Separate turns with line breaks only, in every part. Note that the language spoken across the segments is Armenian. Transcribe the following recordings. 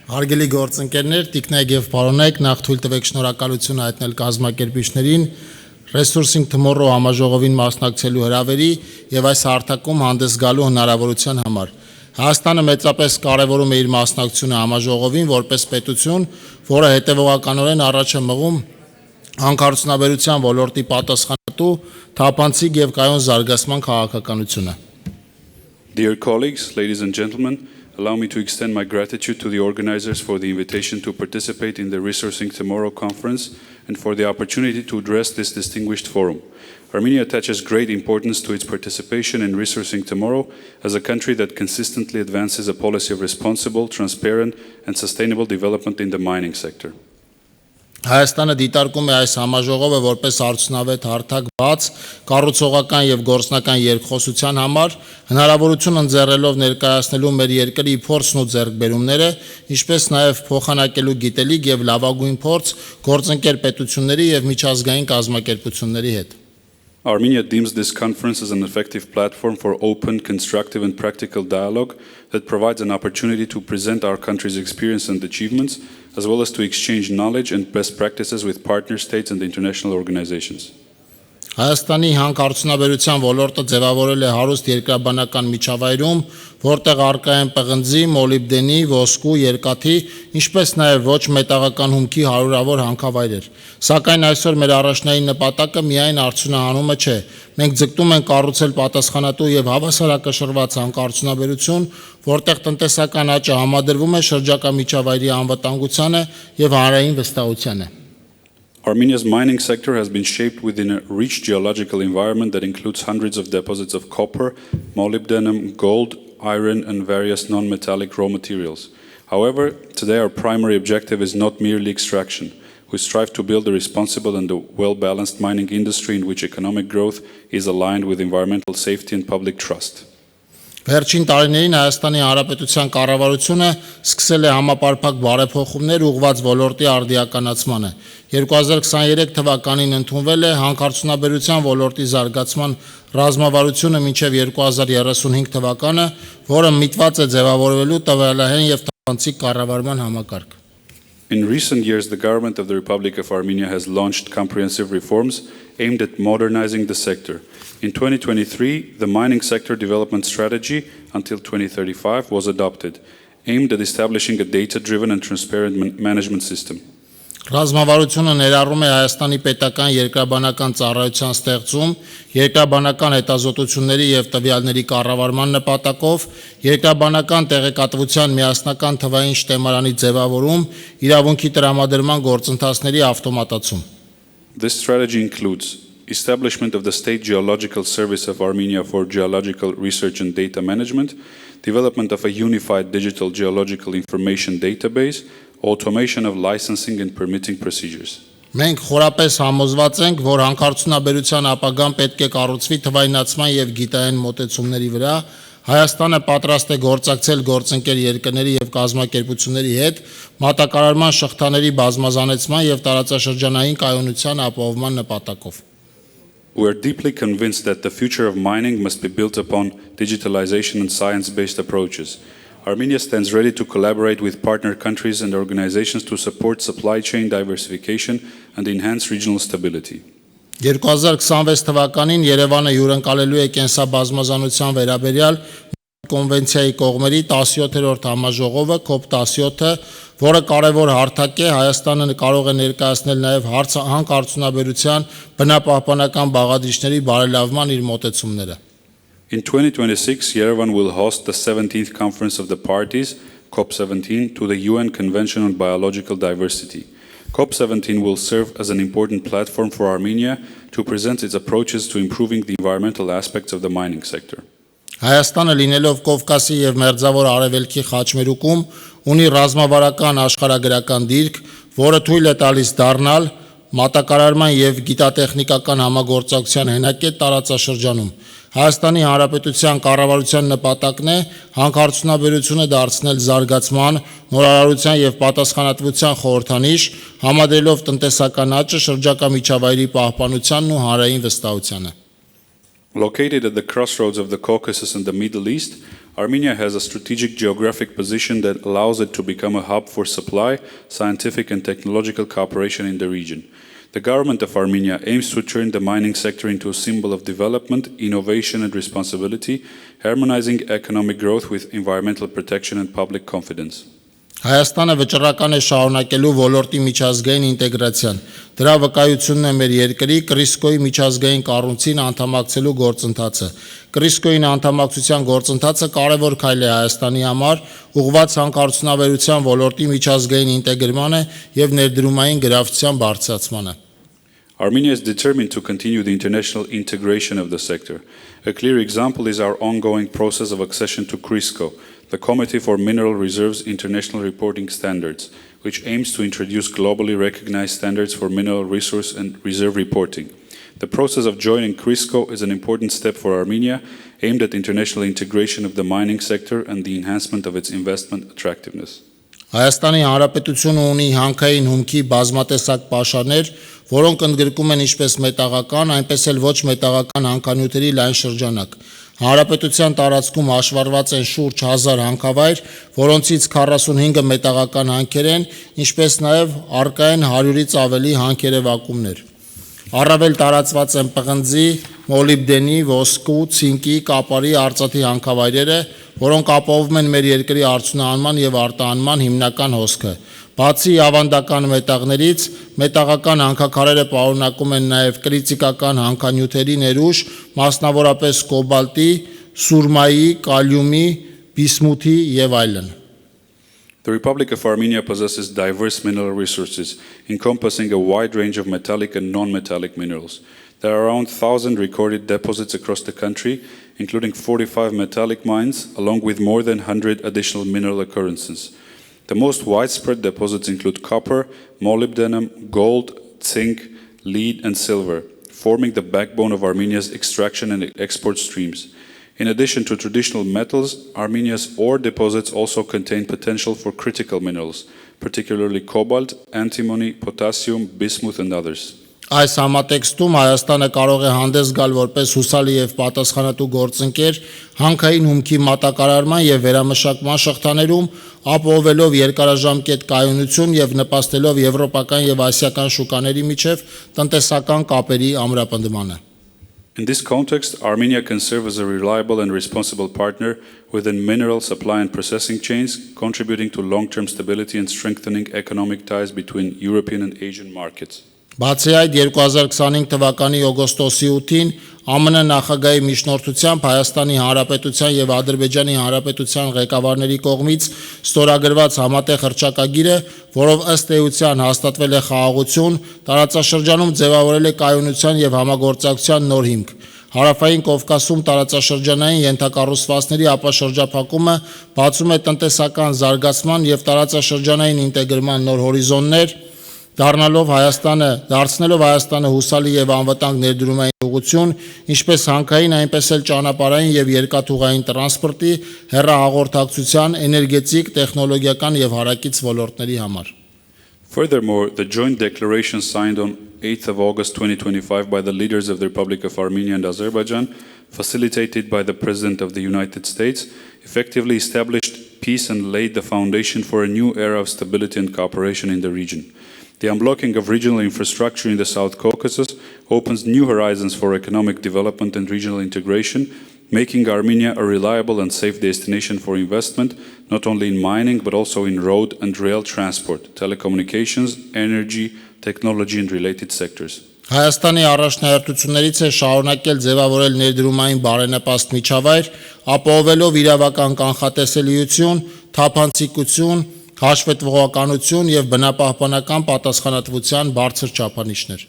Հարգելի գործընկերներ, տիկնայք եւ պարոնայք, նախ թույլ տվեք շնորհակալություն հայտնել կազմակերպիչներին Resourcing Tomorrow համաժողովին մասնակցելու հրավերի եւ այս հարթակում հանդես գալու հնարավորության համար։ Հայաստանը մեծապես կարևորում է իր մասնակցությունը համաժողովին որպես պետություն, որը հետեւողականորեն առաջ է մղում հանքարդյունաբերության ոլորտի պատասխանատու, թափանցիկ եւ կայուն զարգացման քաղաքականությունը։
Dear colleagues, ladies and gentlemen, allow me to extend my gratitude to the organizers for the invitation to participate in the Resourcing Tomorrow conference and for the opportunity to address this distinguished forum. Armenia attaches great importance to its participation in Resourcing Tomorrow as a country that consistently advances a policy of responsible, transparent, and sustainable development in the mining sector.
Հայաստանը դիտարկում է այս համաժողովը որպես արդյունավետ հարթակ բաց, կառուցողական եւ գործնական երկխոսության համար, հնարավորություն ընձեռելով ներկայացնելու մեր երկրի փորձն ու ձեռքբերումները, ինչպես նաեւ փոխանակելու գիտելիք եւ լավագույն փորձ գործընկեր պետությունների եւ միջազգային կազմակերպությունների հետ։
Armenia deems this conference as an effective platform for open, constructive, and practical dialogue that provides an opportunity to present our country's experience and achievements, as well as to exchange knowledge and best practices with partner states and international organizations.
Հայաստանի հանքարդյունաբերության ոլորտը ձևավորել է հարուստ երկրաբանական միջավայրում, որտեղ առկա են պղնձի, մոլիբդենի, ոսկու, երկաթի, ինչպես նաև ոչ մետաղական հումքի հարյուրավոր հանքավայրեր։ Սակայն այսօր մեր առաջնային նպատակը միայն արդյունահանումը չէ։ Մենք ձգտում ենք կառուցել պատասխանատու եւ հավասարակշռված հանքարդյունաբերություն, որտեղ տնտեսական աճը համադրվում է շրջակա միջավայրի անվտանգությանը եւ հանրային վստահությանը։
Armenia's mining sector has been shaped within a rich geological environment that includes hundreds of deposits of copper, molybdenum, gold, iron, and various non-metallic raw materials. However, today our primary objective is not merely extraction. We strive to build a responsible and a well-balanced mining industry in which economic growth is aligned with environmental safety and public trust.
Վերջին տարիներին Հայաստանի Հանրապետության կառավարությունը սկսել է համապարփակ բարեփոխումներ ուղղված ոլորտի արդիականացմանը։ 2023 թվականին ընդունվել է հանքարդյունաբերության ոլորտի զարգացման ռազմավարությունը մինչև 2035 թվականը, որը միտված է ձևավորելու տվյալահեն եւ թափանցիկ կառավարման համակարգ։
In recent years, the government of the Republic of Armenia has launched comprehensive reforms aimed at modernizing the sector. In 2023, the mining sector development strategy until 2035 was adopted, aimed at establishing a data-driven and transparent management system.
Ռազմավարությունը ներառում է Հայաստանի պետական երկրաբանական ծառայության ստեղծում, երկրաբանական հետազոտությունների եւ տվյալների կառավարման նպատակով, երկրաբանական տեղեկատվության միասնական թվային շտեմարանի ձևավորում, իրավունքի տրամադրման գործընթացների ավտոմատացում։
This strategy includes establishment of the State Geological Service of Armenia for geological research and data management, development of a unified digital geological information database, automation of licensing and permitting procedures.
Մենք խորապես համոզված ենք, որ հանքարդյունաբերության ապագան պետք է կառուցվի թվայնացման եւ գիտային մոտեցումների վրա։ Հայաստանը պատրաստ է գործակցել գործընկեր երկրների եւ կազմակերպությունների հետ մատակարարման շղթաների բազմազանեցման եւ տարածաշրջանային կայունության ապահովման նպատակով։
We are deeply convinced that the future of mining must be built upon digitalization and science-based approaches. Armenia stands ready to collaborate with partner countries and organizations to support supply chain diversification and enhance regional stability.
2026 թվականին Երևանը հյուրընկալելու է կենսաբազմազանության վերաբերյալ կոնվենցիայի կողմերի 17-րդ համաժողովը COP17-ը, որը կարևոր հարթակ է, Հայաստանը կարող է ներկայացնել նաև հանքարդյունաբերության բնապահպանական բաղադրիչների բարելավման իր մոտեցումները։
In 2026, Yerevan will host the 17th Conference of the Parties, COP17, to the UN Convention on Biological Diversity. COP17 will serve as an important platform for Armenia to present its approaches to improving the environmental aspects of the mining sector.
Հայաստանը լինելով Կովկասի եւ Մերձավոր Արևելքի խաչմերուկում ունի ռազմավարական աշխարհագրական դիրք, որը թույլ է տալիս դառնալ մատակարարման եւ գիտատեխնիկական համագործակցության հենակետ տարածաշրջանում։ Հայաստանի Հանրապետության կառավարության նպատակն է հանքարդյունաբերությունը դարձնել զարգացման, նորարարության եւ պատասխանատվության խորհրդանիշ, համադրելով տնտեսական աճը շրջակա միջավայրի պահպանությանն ու հանրային վստահությանը։
Located at the crossroads of the Caucasus and the Middle East, Armenia has a strategic geographic position that allows it to become a hub for supply, scientific and technological cooperation in the region. The government of Armenia aims to turn the mining sector into a symbol of development, innovation and responsibility, harmonizing economic growth with environmental protection and public confidence.
Հայաստանը վճռական է շարունակելու ոլորտի միջազգային ինտեգրացիան։ Դրա վկայությունն է մեր երկրի Կրիսկոյի միջազգային կառույցին անդամակցելու գործընթացը։ Կրիսկոյին անդամակցության գործընթացը կարևոր քայլ է Հայաստանի համար, ուղղված հանքարդյունաբերության ոլորտի միջազգային ինտեգրմանը եւ ներդրումային գրավչության բարձրացմանը։
Armenia is determined to continue the international integration of the sector. A clear example is our ongoing process of accession to CRISCO, the Committee for Mineral Reserves International Reporting Standards, which aims to introduce globally recognized standards for mineral resource and reserve reporting. The process of joining CRISCO is an important step for Armenia, aimed at international integration of the mining sector and the enhancement of its investment attractiveness.
Հայաստանի Հանրապետությունը ունի հանքային հումքի բազմատեսակ պաշարներ, որոնք ընդգրկում են ինչպես մետաղական, այնպես էլ ոչ մետաղական հանքանյութերի լայն շրջանակ։ Հանրապետության տարածքում հաշվառված են շուրջ 1000 հանքավայր, որոնցից 45-ը մետաղական հանքեր են, ինչպես նաև առկա են 100-ից ավելի հանքերևակումներ։ Առավել տարածված են պղնձի, մոլիբդենի, ոսկու, ցինկի, կապարի, արծաթի հանքավայրերը, որոնք ապահովում են մեր երկրի արդյունահանման եւ արտահանման հիմնական հոսքը։ Բացի ավանդական մետաղներից, մետաղական հանքաքարերը պարունակում են նաև կրիտիկական հանքանյութերի ներուժ, մասնավորապես կոբալտի, սուրմայի, կալիումի, բիսմութի եւ այլն։
The Republic of Armenia possesses diverse mineral resources, encompassing a wide range of metallic and non-metallic minerals. There are around 1,000 recorded deposits across the country, including 45 metallic mines, along with more than 100 additional mineral occurrences. The most widespread deposits include copper, molybdenum, gold, zinc, lead, and silver, forming the backbone of Armenia's extraction and export streams. In addition to traditional metals, Armenia's ore deposits also contain potential for critical minerals, particularly cobalt, antimony, potassium, bismuth, and others.
Այս համատեքստում Հայաստանը կարող է հանդես գալ որպես հուսալի եւ պատասխանատու գործընկեր հանքային հումքի մատակարարման եւ վերամշակման շղթաներում, ապահովելով երկարաժամկետ կայունություն եւ նպաստելով եվրոպական եւ ասիական շուկաների միջև տնտեսական կապերի ամրապնդմանը։
In this context, Armenia can serve as a reliable and responsible partner within mineral supply and processing chains, contributing to long-term stability and strengthening economic ties between European and Asian markets.
Բացի այդ 2025 թվականի օգոստոսի 8-ին ԱՄՆ նախագահի միջնորդությամբ Հայաստանի Հանրապետության եւ Ադրբեջանի Հանրապետության ղեկավարների կողմից ստորագրված համատեղ հռչակագիրը, որով ըստ էության հաստատվել է խաղաղություն, տարածաշրջանում ձևավորել է կայունության եւ համագործակցության նոր հիմք։ Հարավային Կովկասում տարածաշրջանային ենթակառուցվածքների ապաշրջափակումը բացում է տնտեսական զարգացման եւ տարածաշրջանային ինտեգրման նոր հորիզոններ, դառնալով Հայաստանը հուսալի եւ անվտանգ ներդրումային ուղղություն, ինչպես հանքային, այնպես էլ ճանապարհային եւ երկաթուղային տրանսպորտի, հեռահաղորդակցության, էներգետիկ, տեխնոլոգիական եւ հարակից ոլորտների համար։
Furthermore, the joint declaration signed on 8th of August 2025 by the leaders of the Republic of Armenia and Azerbaijan, facilitated by the President of the United States, effectively established peace and laid the foundation for a new era of stability and cooperation in the region. The unblocking of regional infrastructure in the South Caucasus opens new horizons for economic development and regional integration, making Armenia a reliable and safe destination for investment, not only in mining but also in road and rail transport, telecommunications, energy, technology and related sectors.
Հայաստանի առաջնահերթություններից է շարունակել ձևավորել ներդրումային բարենպաստ միջավայր, ապահովելով իրավական կանխատեսելիություն, թափանցիկություն, հաշվետվողականություն եւ բնապահպանական պատասխանատվության բարձր չափանիշներ։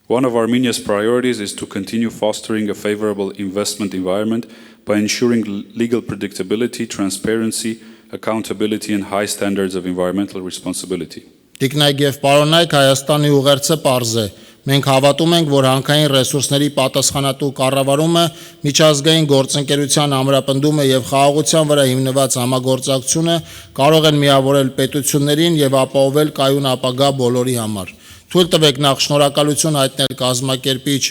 One of Armenia's priorities is to continue fostering a favorable investment environment by ensuring legal predictability, transparency, accountability and high standards of environmental responsibility.
Տիկնայք եւ պարոնայք, Հայաստանի ուղերձը պարզ է։ Մենք հավատում ենք, որ հանքային ռեսուրսների պատասխանատու կառավարումը, միջազգային գործընկերության ամրապնդումը եւ խաղաղության վրա հիմնված համագործակցությունը կարող են միավորել պետություններին եւ ապահովել կայուն ապագա բոլորի համար։ Թույլ տվեք նախ շնորհակալություն հայտնել կազմակերպիչ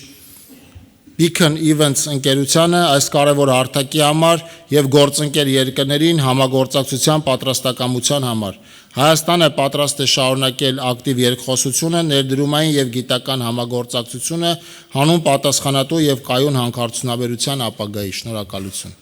Beacon Events ընկերությանը այս կարևոր հարթակի համար եւ գործընկեր երկրներին համագործակցության պատրաստակամության համար։ Հայաստանը պատրաստ է շարունակել ակտիվ երկխոսությունը, ներդրումային եւ գիտական համագործակցությունը հանուն պատասխանատու եւ կայուն հանքարդյունաբերության ապագայի։ Շնորհակալություն։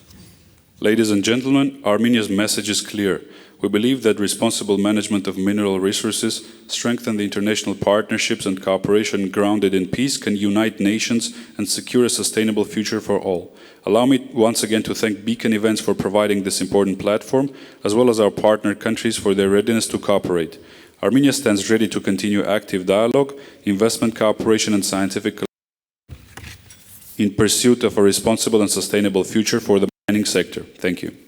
Ladies and gentlemen, Armenia's message is clear. We believe that responsible management of mineral resources, strengthen the international partnerships and cooperation grounded in peace can unite nations and secure a sustainable future for all. Allow me once again to thank Beacon Events for providing this important platform, as well as our partner countries for their readiness to cooperate. Armenia stands ready to continue active dialogue, investment cooperation and scientific in pursuit of a responsible and sustainable future for the mining sector. Thank you.